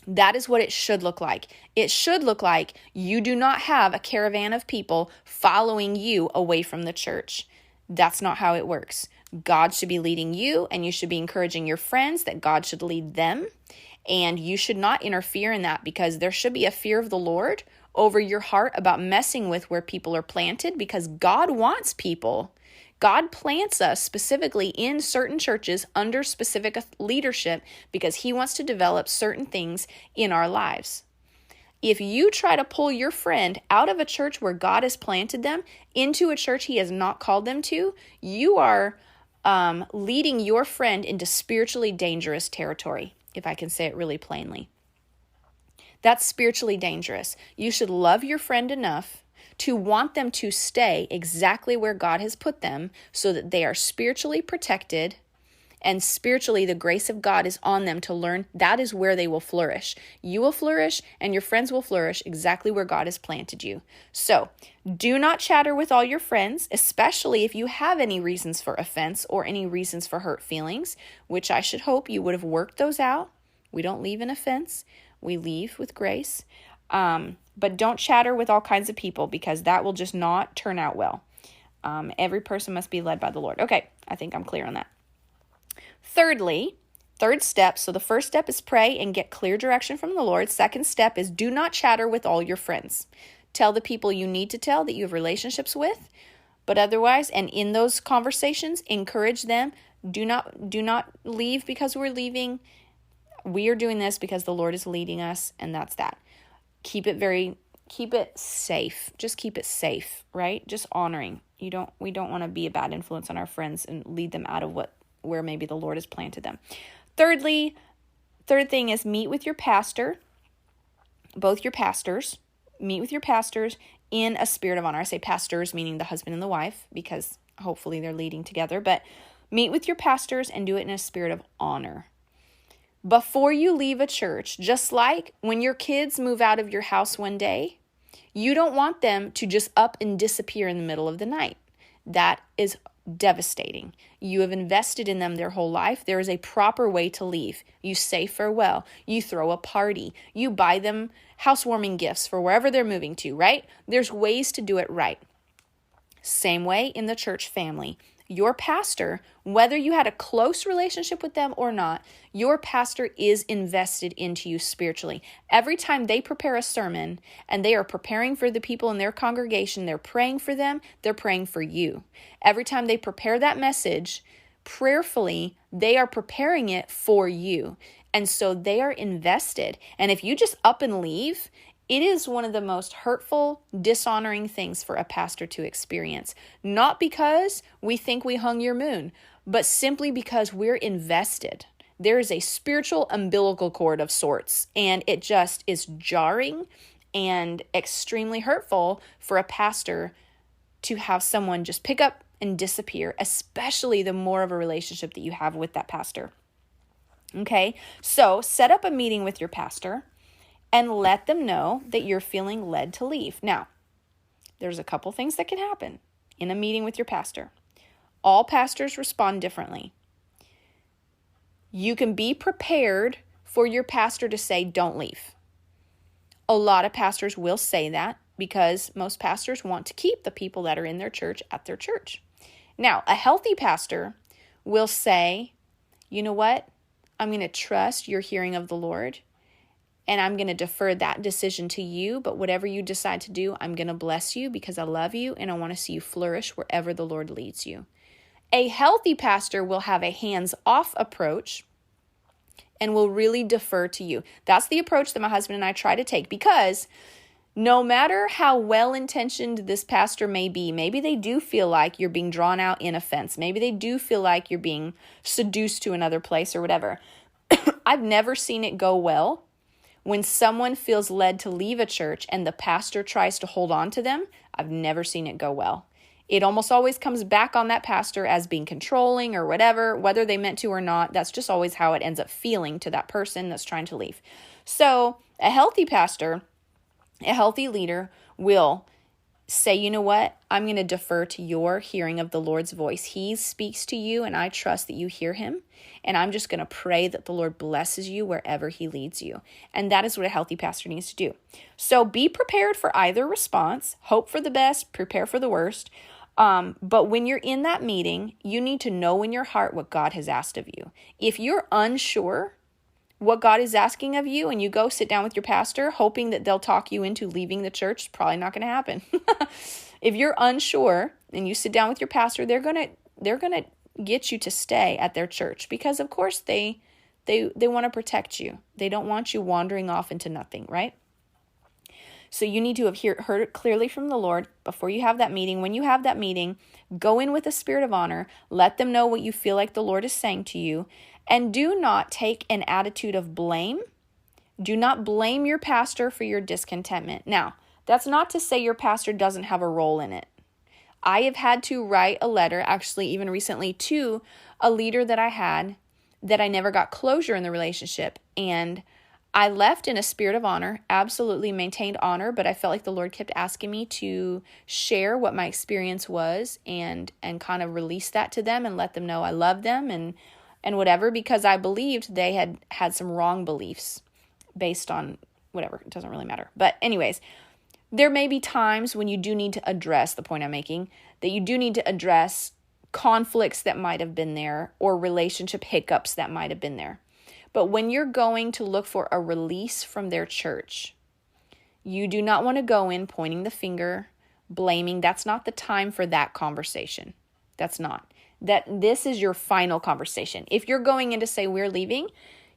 That is what it should look like. It should look like you do not have a caravan of people following you away from the church. That's not how it works. God should be leading you, and you should be encouraging your friends that God should lead them. And you should not interfere in that, because there should be a fear of the Lord over your heart about messing with where people are planted, because God wants people. God plants us specifically in certain churches under specific leadership because he wants to develop certain things in our lives. If you try to pull your friend out of a church where God has planted them into a church he has not called them to, you are leading your friend into spiritually dangerous territory, if I can say it really plainly. That's spiritually dangerous. You should love your friend enough to want them to stay exactly where God has put them so that they are spiritually protected, and spiritually the grace of God is on them to learn. That is where they will flourish. You will flourish and your friends will flourish exactly where God has planted you. So do not chatter with all your friends, especially if you have any reasons for offense or any reasons for hurt feelings, which I should hope you would have worked those out. We don't leave in offense. We leave with grace. But don't chatter with all kinds of people, because that will just not turn out well. Every person must be led by the Lord. Okay, I think I'm clear on that. Third step. So the first step is pray and get clear direction from the Lord. Second step is do not chatter with all your friends. Tell the people you need to tell that you have relationships with, but otherwise, and in those conversations, encourage them. Do not leave because we're leaving. We are doing this because the Lord is leading us, and that's that. Keep it safe. Just keep it safe, right? Just honoring. We don't want to be a bad influence on our friends and lead them out of where maybe the Lord has planted them. Third thing is meet with your pastor, both your pastors. Meet with your pastors in a spirit of honor. I say pastors meaning the husband and the wife, because hopefully they're leading together, but meet with your pastors and do it in a spirit of honor. Before you leave a church, just like when your kids move out of your house one day, you don't want them to just up and disappear in the middle of the night. That is devastating. You have invested in them their whole life. There is a proper way to leave. You say farewell. You throw a party. You buy them housewarming gifts for wherever they're moving to, right? There's ways to do it right. Same way in the church family. Your pastor, whether you had a close relationship with them or not, your pastor is invested into you spiritually. Every time they prepare a sermon and they are preparing for the people in their congregation, they're praying for them, they're praying for you. Every time they prepare that message prayerfully, they are preparing it for you. And so they are invested. And if you just up and leave, it is one of the most hurtful, dishonoring things for a pastor to experience. Not because we think we hung your moon, but simply because we're invested. There is a spiritual umbilical cord of sorts, and it just is jarring and extremely hurtful for a pastor to have someone just pick up and disappear, especially the more of a relationship that you have with that pastor. Okay, so set up a meeting with your pastor and let them know that you're feeling led to leave. Now, there's a couple things that can happen in a meeting with your pastor. All pastors respond differently. You can be prepared for your pastor to say, don't leave. A lot of pastors will say that because most pastors want to keep the people that are in their church at their church. Now, a healthy pastor will say, you know what? I'm going to trust your hearing of the Lord, and I'm going to defer that decision to you. But whatever you decide to do, I'm going to bless you because I love you and I want to see you flourish wherever the Lord leads you. A healthy pastor will have a hands-off approach and will really defer to you. That's the approach that my husband and I try to take, because no matter how well-intentioned this pastor may be, maybe they do feel like you're being drawn out in offense. Maybe they do feel like you're being seduced to another place or whatever. I've never seen it go well when someone feels led to leave a church and the pastor tries to hold on to them. I've never seen it go well. It almost always comes back on that pastor as being controlling or whatever, whether they meant to or not. That's just always how it ends up feeling to that person that's trying to leave. So a healthy pastor, a healthy leader will say, you know what? I'm going to defer to your hearing of the Lord's voice. He speaks to you, and I trust that you hear him. And I'm just going to pray that the Lord blesses you wherever he leads you. And that is what a healthy pastor needs to do. So be prepared for either response. Hope for the best, prepare for the worst. But when you're in that meeting, you need to know in your heart what God has asked of you. If you're unsure what God is asking of you and you go sit down with your pastor hoping that they'll talk you into leaving the church, it's probably not going to happen. If you're unsure and you sit down with your pastor, they're going to get you to stay at their church because of course they want to protect you. They don't want you wandering off into nothing, right? So you need to have heard it clearly from the Lord before you have that meeting. When you have that meeting, go in with a spirit of honor. Let them know what you feel like the Lord is saying to you. And do not take an attitude of blame. Do not blame your pastor for your discontentment. Now, that's not to say your pastor doesn't have a role in it. I have had to write a letter, actually even recently, to a leader that I had that I never got closure in the relationship. And I left in a spirit of honor, absolutely maintained honor, but I felt like the Lord kept asking me to share what my experience was and kind of release that to them and let them know I love them and whatever, because I believed they had some wrong beliefs based on whatever. It doesn't really matter. But anyways, there may be times when you do need to address the point I'm making, that you do need to address conflicts that might have been there or relationship hiccups that might have been there. But when you're going to look for a release from their church, you do not want to go in pointing the finger, blaming. That's not the time for that conversation. That's not. This is your final conversation. If you're going in to say we're leaving,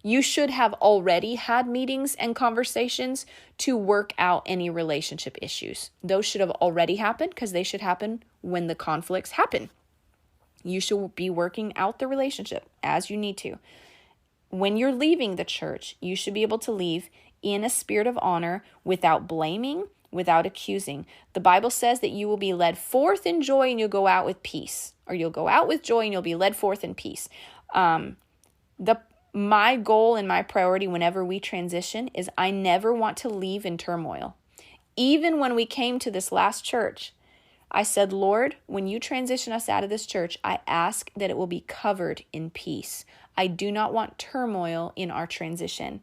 you should have already had meetings and conversations to work out any relationship issues. Those should have already happened because they should happen when the conflicts happen. You should be working out the relationship as you need to. When you're leaving the church, you should be able to leave in a spirit of honor without blaming, without accusing. The Bible says that you will be led forth in joy and you'll go out with peace. Or you'll go out with joy and you'll be led forth in peace. My goal and my priority whenever we transition is I never want to leave in turmoil. Even when we came to this last church, I said, Lord, when you transition us out of this church, I ask that it will be covered in peace. I do not want turmoil in our transition.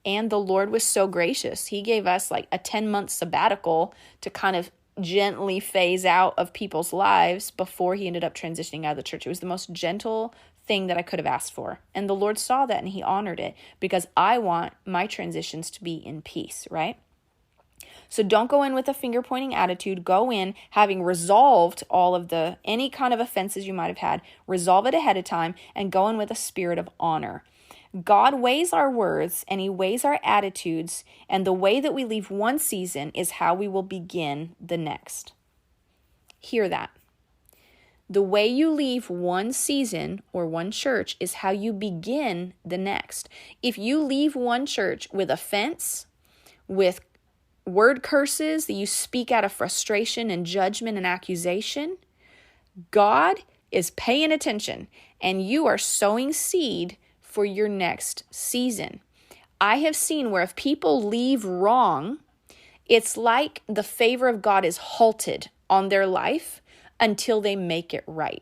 And the Lord was so gracious. He gave us like a 10-month sabbatical to kind of gently phase out of people's lives before he ended up transitioning out of the church. It was the most gentle thing that I could have asked for. And the Lord saw that and he honored it because I want my transitions to be in peace, right? So don't go in with a finger-pointing attitude. Go in having resolved any kind of offenses you might have had. Resolve it ahead of time and go in with a spirit of honor. God weighs our words and he weighs our attitudes, and the way that we leave one season is how we will begin the next. Hear that. The way you leave one season or one church is how you begin the next. If you leave one church with offense, with word curses that you speak out of frustration and judgment and accusation, God is paying attention and you are sowing seed for your next season. I have seen where if people leave wrong, it's like the favor of God is halted on their life until they make it right.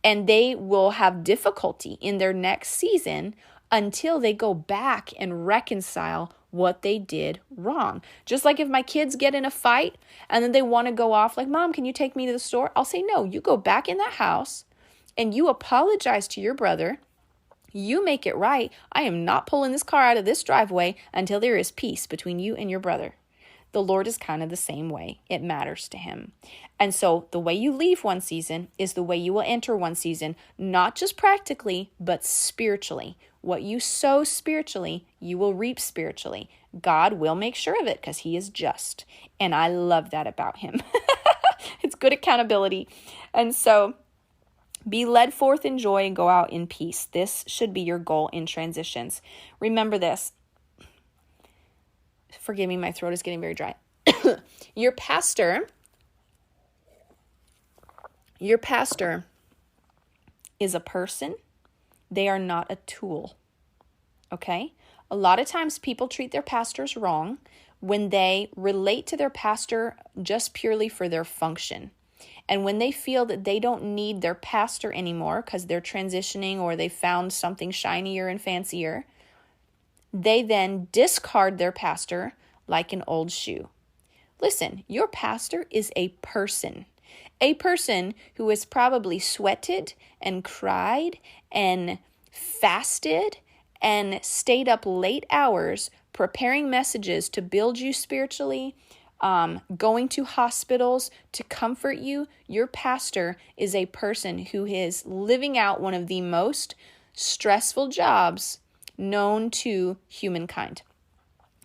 And they will have difficulty in their next season until they go back and reconcile what they did wrong. Just like if my kids get in a fight and then they want to go off like, Mom, can you take me to the store? I'll say, no, you go back in that house and you apologize to your brother. You make it right. I am not pulling this car out of this driveway until there is peace between you and your brother. The Lord is kind of the same way. It matters to him. And so the way you leave one season is the way you will enter one season, not just practically, but spiritually. What you sow spiritually, you will reap spiritually. God will make sure of it because he is just. And I love that about him. It's good accountability. And so be led forth in joy and go out in peace. This should be your goal in transitions. Remember this. Forgive me, my throat is getting very dry. Your pastor is a person. They are not a tool. Okay? A lot of times people treat their pastors wrong when they relate to their pastor just purely for their function. And when they feel that they don't need their pastor anymore because they're transitioning or they found something shinier and fancier, they then discard their pastor like an old shoe. Listen, your pastor is a person who has probably sweated and cried and fasted and stayed up late hours preparing messages to build you spiritually, going to hospitals to comfort you. Your pastor is a person who is living out one of the most stressful jobs known to humankind.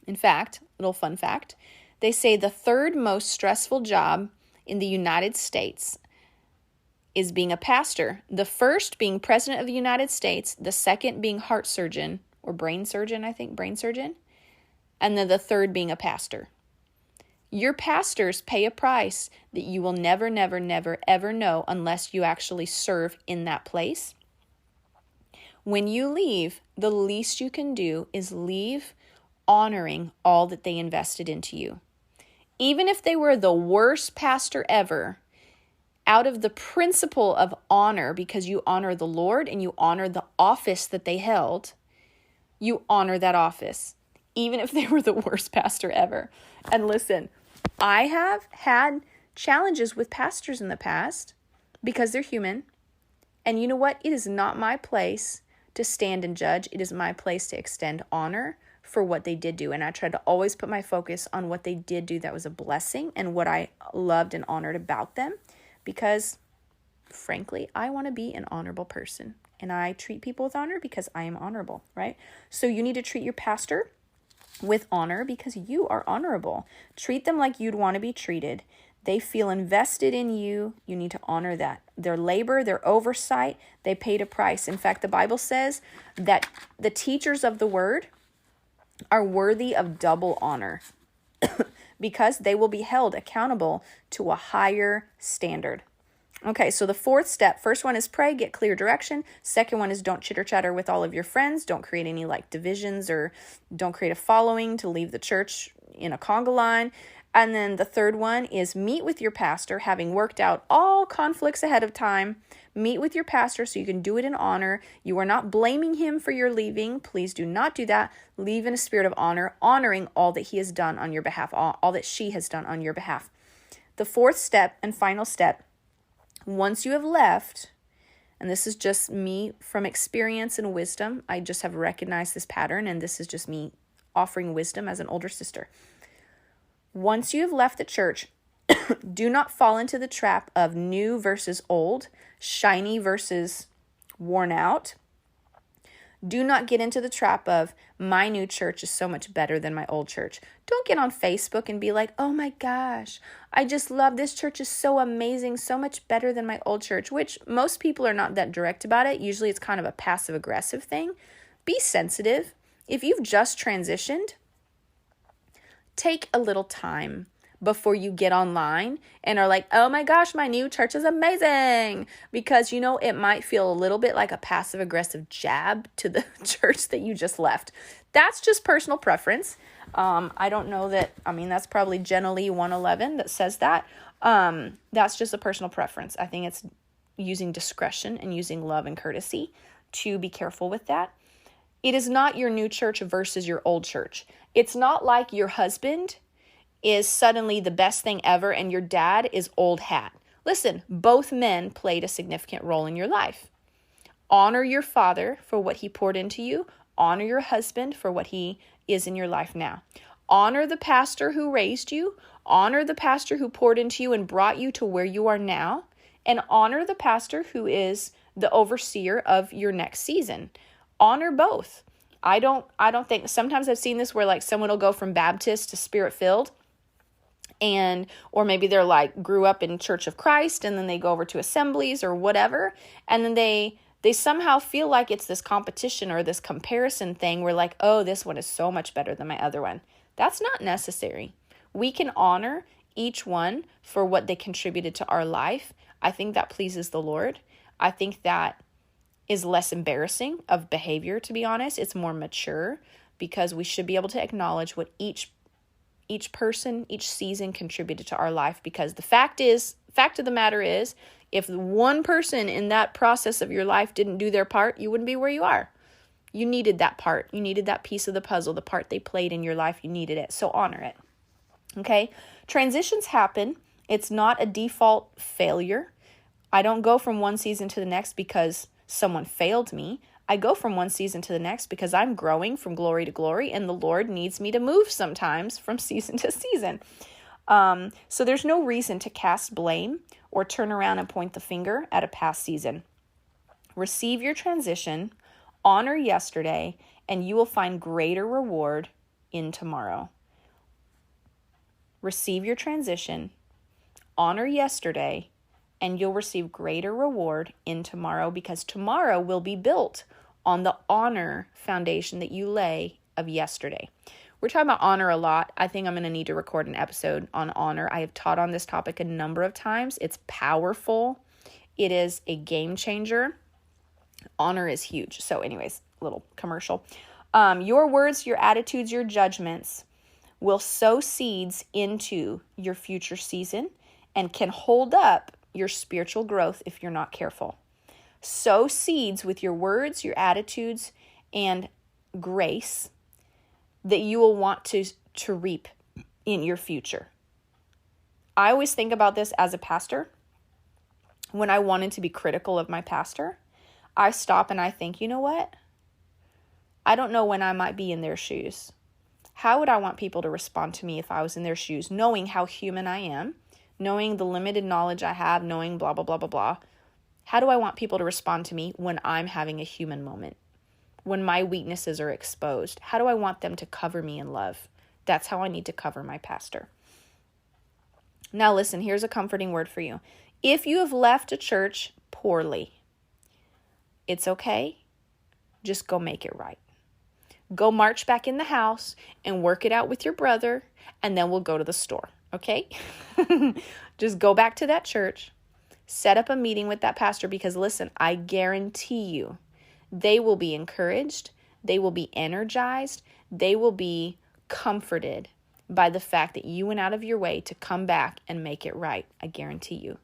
In fact, little fun fact, they say the third most stressful job in the United States is being a pastor. The first being president of the United States, the second being heart surgeon or brain surgeon, and then the third being a pastor. Your pastors pay a price that you will never, ever know unless you actually serve in that place. When you leave, the least you can do is leave honoring all that they invested into you. Even if they were the worst pastor ever, out of the principle of honor, because you honor the Lord and you honor the office that they held, you honor that office, even if they were the worst pastor ever. And listen, I have had challenges with pastors in the past because they're human. And you know what? It is not my place to stand and judge. It is my place to extend honor for what they did do. And I tried to always put my focus on what they did do that was a blessing and what I loved and honored about them. Because, frankly, I want to be an honorable person. And I treat people with honor because I am honorable, right? So you need to treat your pastor with honor because you are honorable. Treat them like you'd want to be treated. They feel invested in you. You need to honor that. Their labor, their oversight, they paid a price. In fact, the Bible says that the teachers of the word are worthy of double honor because they will be held accountable to a higher standard. Okay, so the fourth step, first one is pray, get clear direction. Second one is don't chitter chatter with all of your friends. Don't create any divisions or don't create a following to leave the church in a conga line. And then the third one is meet with your pastor, having worked out all conflicts ahead of time. Meet with your pastor so you can do it in honor. You are not blaming him for your leaving. Please do not do that. Leave in a spirit of honor, honoring all that he has done on your behalf, all that she has done on your behalf. The fourth step and final step, once you have left, and this is just me from experience and wisdom, I just have recognized this pattern, and this is just me offering wisdom as an older sister. Once you have left the church, do not fall into the trap of new versus old, shiny versus worn out. Do not get into the trap of my new church is so much better than my old church. Don't get on Facebook and be like, oh my gosh, I just love this church is so amazing, so much better than my old church, which most people are not that direct about it. Usually it's kind of a passive aggressive thing. Be sensitive. If you've just transitioned, take a little time. before you get online and are like, oh my gosh, my new church is amazing. Because, it might feel a little bit like a passive aggressive jab to the church that you just left. That's just personal preference. I don't know that, that's probably Jenilee 111 that says that. That's just a personal preference. I think it's using discretion and using love and courtesy to be careful with that. It is not your new church versus your old church. It's not like your husband is suddenly the best thing ever and your dad is old hat. Listen, both men played a significant role in your life. Honor your father for what he poured into you. Honor your husband for what he is in your life now. Honor the pastor who raised you. Honor the pastor who poured into you and brought you to where you are now. And honor the pastor who is the overseer of your next season. Honor both. I don't think, sometimes I've seen this where like someone will go from Baptist to Spirit-filled, or maybe they're like grew up in Church of Christ and then they go over to Assemblies or whatever, and then they somehow feel like it's this competition or this comparison thing where like, oh, this one is so much better than my other one. That's not necessary. We can honor each one for what they contributed to our life. I think that pleases the Lord. I think that is less embarrassing of behavior, to be honest. It's more mature because we should be able to acknowledge what each person, each season contributed to our life, because the fact of the matter is, if one person in that process of your life didn't do their part, you wouldn't be where you are. You needed that part. You needed that piece of the puzzle, the part they played in your life. You needed it. So honor it. Okay? Transitions happen. It's not a default failure. I don't go from one season to the next because someone failed me. I go from one season to the next because I'm growing from glory to glory, and the Lord needs me to move sometimes from season to season. So there's no reason to cast blame or turn around and point the finger at a past season. Receive your transition, honor yesterday, and you will find greater reward in tomorrow. Receive your transition, honor yesterday, and you'll receive greater reward in tomorrow, because tomorrow will be built on the honor foundation that you lay of yesterday. We're talking about honor a lot. I think I'm going to need to record an episode on honor. I have taught on this topic a number of times. It's powerful. It is a game changer. Honor is huge. So anyways, little commercial. Your words, your attitudes, your judgments will sow seeds into your future season and can hold up your spiritual growth if you're not careful. Sow seeds with your words, your attitudes, and grace that you will want to reap in your future. I always think about this as a pastor. When I wanted to be critical of my pastor, I stop and I think, you know what? I don't know when I might be in their shoes. How would I want people to respond to me if I was in their shoes, knowing how human I am, knowing the limited knowledge I have, knowing blah, blah, blah, blah, blah. How do I want people to respond to me when I'm having a human moment? When my weaknesses are exposed? How do I want them to cover me in love? That's how I need to cover my pastor. Now listen, here's a comforting word for you. If you have left a church poorly, it's okay. Just go make it right. Go march back in the house and work it out with your brother, and then we'll go to the store, okay? Just go back to that church, set up a meeting with that pastor, because listen, I guarantee you, they will be encouraged, they will be energized, they will be comforted by the fact that you went out of your way to come back and make it right. I guarantee you.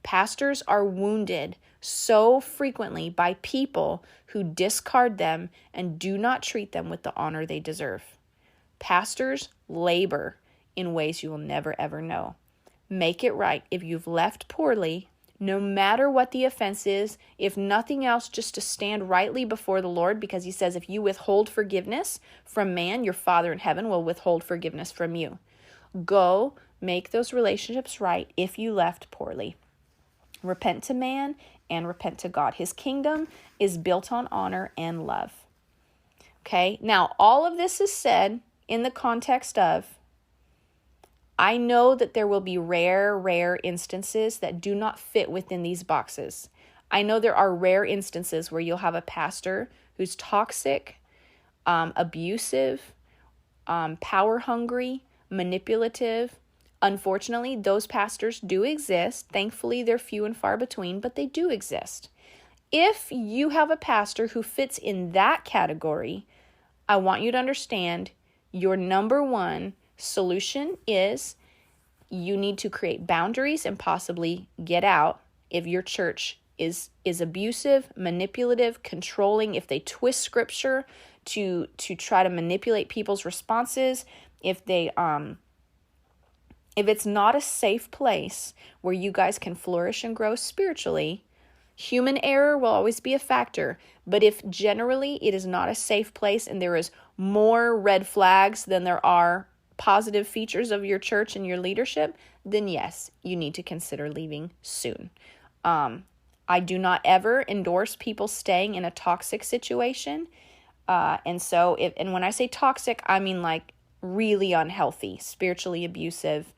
Pastors are wounded so frequently by people who discard them and do not treat them with the honor they deserve. Pastors labor in ways you will never ever know. Make it right. If you've left poorly, no matter what the offense is, if nothing else, just to stand rightly before the Lord, because he says if you withhold forgiveness from man, your Father in heaven will withhold forgiveness from you. Go make those relationships right if you left poorly. Repent to man and repent to God. His kingdom is built on honor and love. Okay, now all of this is said in the context of, I know that there will be rare instances that do not fit within these boxes. I know there are rare instances where you'll have a pastor who's toxic, abusive, power hungry, manipulative, Unfortunately, those pastors do exist. Thankfully, they're few and far between, but they do exist. If you have a pastor who fits in that category, I want you to understand your number one solution is you need to create boundaries and possibly get out if your church is abusive, manipulative, controlling, if they twist scripture to try to manipulate people's responses, if it's not a safe place where you guys can flourish and grow spiritually. Human error will always be a factor, but if generally it is not a safe place and there is more red flags than there are positive features of your church and your leadership, then yes, you need to consider leaving soon. I do not ever endorse people staying in a toxic situation. And when I say toxic, I mean like really unhealthy, spiritually abusive,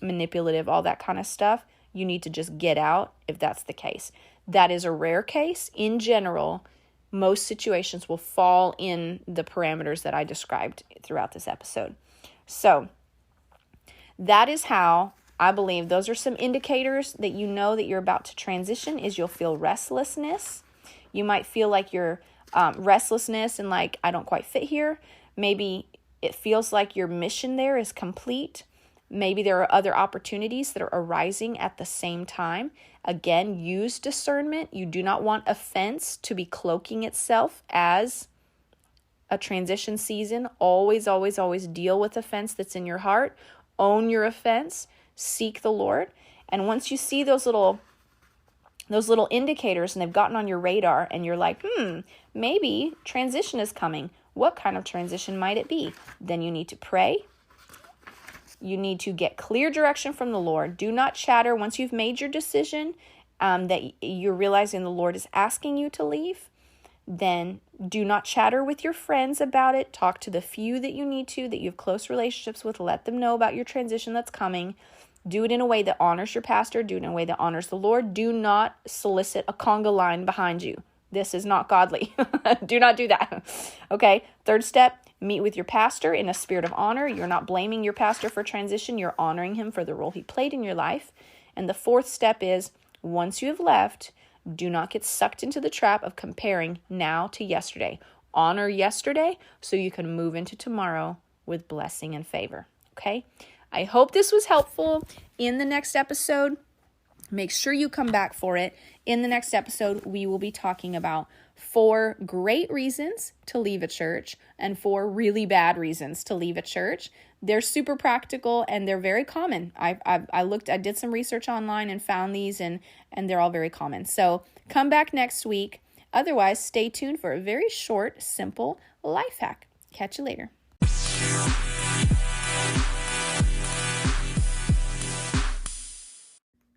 manipulative, all that kind of stuff. You need to just get out if that's the case. That is a rare case. In general, most situations will fall in the parameters that I described throughout this episode. So that is how I believe those are some indicators that you know that you're about to transition. Is you'll feel restlessness. You might feel like you're restlessness and like, I don't quite fit here. Maybe it feels like your mission there is complete. Maybe there are other opportunities that are arising at the same time. Again, use discernment. You do not want offense to be cloaking itself as a transition season. Always, always, always deal with offense that's in your heart. Own your offense. Seek the Lord. And once you see those little indicators and they've gotten on your radar and you're like, maybe transition is coming. What kind of transition might it be? Then you need to pray. You need to get clear direction from the Lord. Do not chatter once you've made your decision that you're realizing the Lord is asking you to leave. Then do not chatter with your friends about it. Talk to the few that you need to, that you have close relationships with. Let them know about your transition that's coming. Do it in a way that honors your pastor. Do it in a way that honors the Lord. Do not solicit a conga line behind you. This is not godly. Do not do that. Okay. Third step, meet with your pastor in a spirit of honor. You're not blaming your pastor for transition. You're honoring him for the role he played in your life. And the fourth step is, once you have left, do not get sucked into the trap of comparing now to yesterday. Honor yesterday so you can move into tomorrow with blessing and favor. Okay? I hope this was helpful. In the next episode, make sure you come back for it. In the next episode, we will be talking about 4 great reasons to leave a church and 4 really bad reasons to leave a church. They're super practical and they're very common. I did some research online and found these and they're all very common. So come back next week. Otherwise, stay tuned for a very short, simple life hack. Catch you later.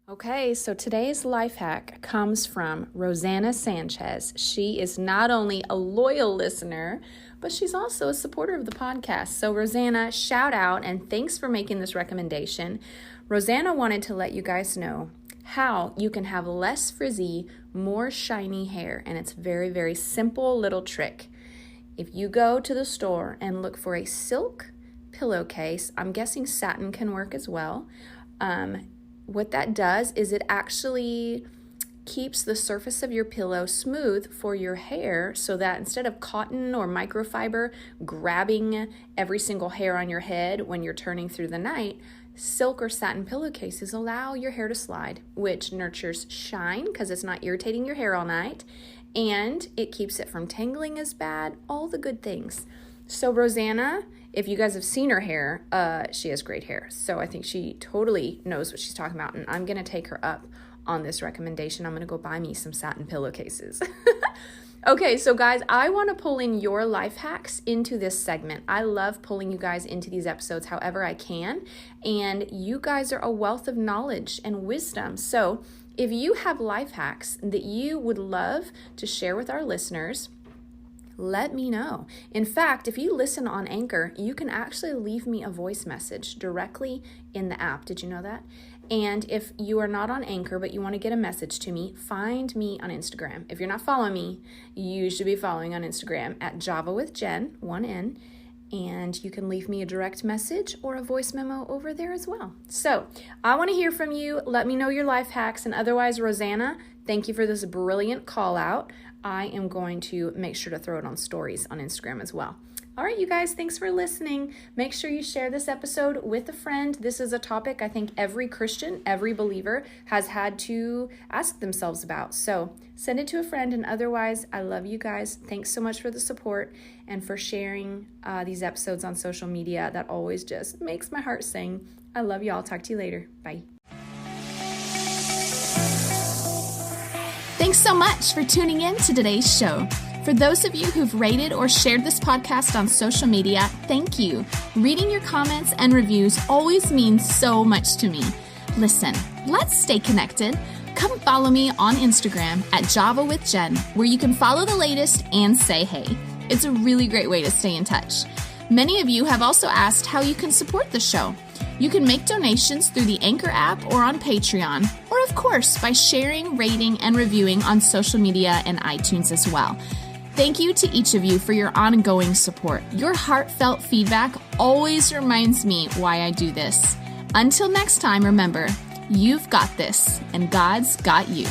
Okay, so today's life hack comes from Rosanna Sanchez. She is not only a loyal listener, but she's also a supporter of the podcast. So Rosanna, shout out and thanks for making this recommendation. Rosanna wanted to let you guys know how you can have less frizzy, more shiny hair. And it's very, very simple little trick. If you go to the store and look for a silk pillowcase, I'm guessing satin can work as well. What that does is it actually keeps the surface of your pillow smooth for your hair so that instead of cotton or microfiber grabbing every single hair on your head when you're turning through the night, silk or satin pillowcases allow your hair to slide, which nurtures shine because it's not irritating your hair all night, and it keeps it from tangling as bad, all the good things. So Rosanna, if you guys have seen her hair, she has great hair. So I think she totally knows what she's talking about. And I'm going to take her up on this recommendation. I'm going to go buy me some satin pillowcases. Okay, so guys, I want to pull in your life hacks into this segment. I love pulling you guys into these episodes however I can. And you guys are a wealth of knowledge and wisdom. So if you have life hacks that you would love to share with our listeners, let me know. In fact, if you listen on Anchor, you can actually leave me a voice message directly in the app. Did you know that? And if you are not on Anchor, but you want to get a message to me, find me on Instagram. If you're not following me, you should be following on Instagram at Java with Jen, 1 N. And you can leave me a direct message or a voice memo over there as well. So I want to hear from you. Let me know your life hacks. And otherwise, Rosanna, thank you for this brilliant call out. I am going to make sure to throw it on stories on Instagram as well. All right, you guys, thanks for listening. Make sure you share this episode with a friend. This is a topic I think every Christian, every believer has had to ask themselves about. So send it to a friend. And otherwise, I love you guys. Thanks so much for the support and for sharing these episodes on social media. That always just makes my heart sing. I love you all. Talk to you later. Bye. Thanks so much for tuning in to today's show. For those of you who've rated or shared this podcast on social media, thank you. Reading your comments and reviews always means so much to me. Listen, let's stay connected. Come follow me on Instagram at Java with Jen, where you can follow the latest and say hey. It's a really great way to stay in touch. Many of you have also asked how you can support the show. You can make donations through the Anchor app or on Patreon, or of course by sharing, rating, and reviewing on social media and iTunes as well. Thank you to each of you for your ongoing support. Your heartfelt feedback always reminds me why I do this. Until next time, remember, you've got this, and God's got you.